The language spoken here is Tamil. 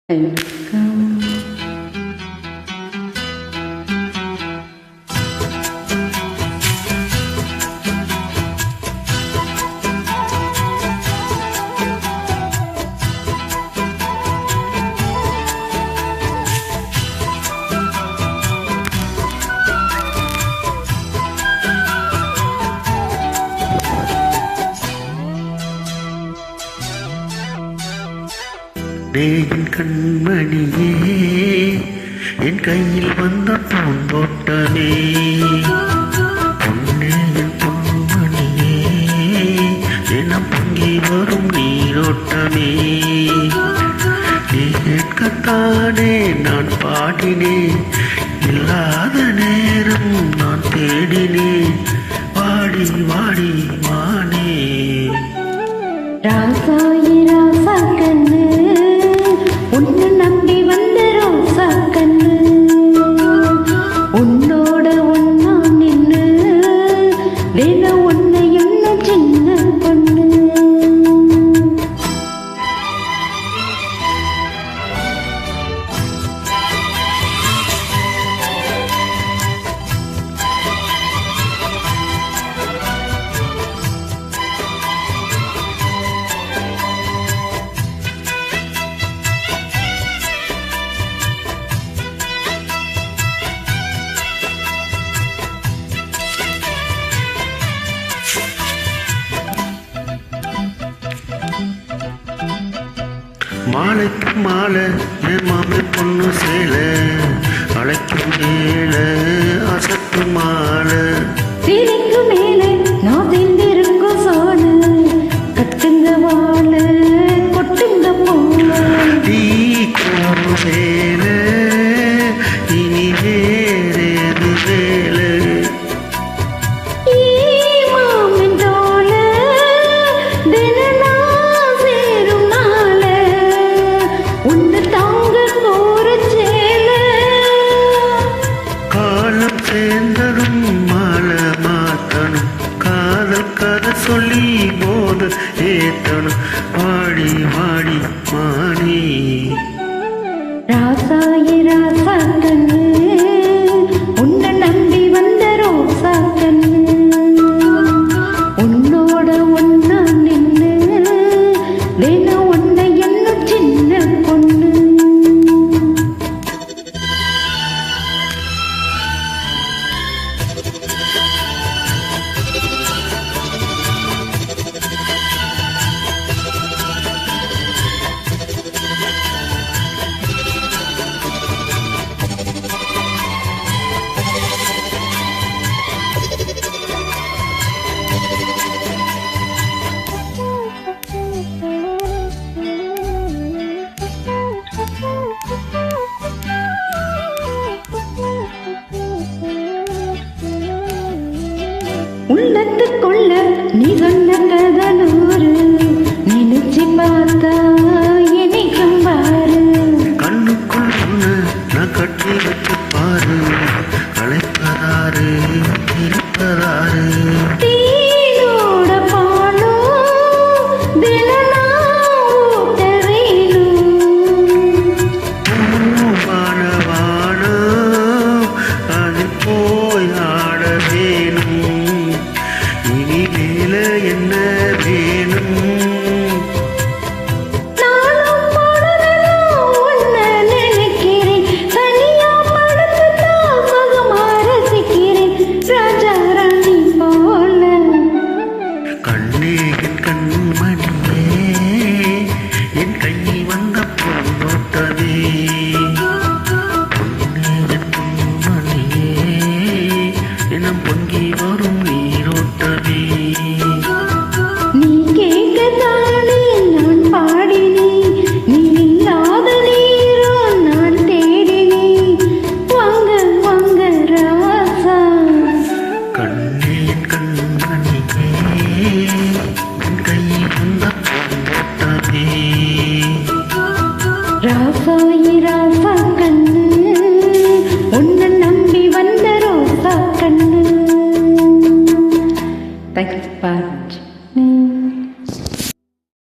Welcome. என் கண்மணியே என் கையில் வந்த பூந்தோட்டமே பொன்னே என் பொன்மணியே என பொங்கி வரும் நீரோட்டமே நீ கேட்கத்தானே நான் பாடினேன் இல்லாத நேரம் நான் தேடினேன் வாடி வாடி வானே ராசாயி ராசா கண்ணு உன்னை நம்பி வந்த ரோசா கண்ணு உன்னோட ஒன்னா நின்னு தினம் உன்னை என்ன சின்ன பொண்ணு மாலைக்கு மாலை என் மாமி பொண்ணு சேலை அழைக்கும் மேல அசத்து மாலை சீலைக்கு மேலே நான் திண்டிருக்கும் சோழ கட்டுங்க வாழ கொட்டுங்க போல நீ கோரும் சேலை இனி வேறேது வேலை காலம் சேர்ந்ததும் மாலை மாத்தணும் காதல் கதை சொல்லி போது ஏத்தணும் வாடி வாடி மாணி ராசாயி ராசா கண்ணு உன்னை நம்பி வந்த ரோசா கண்ணு உன்னோட ஒன்னா நின்னு தினம் உன்னை என்ன சின்ன பொண்ணு உள்ளத்துக்குள்ள நீ சொன்ன கதை நூறு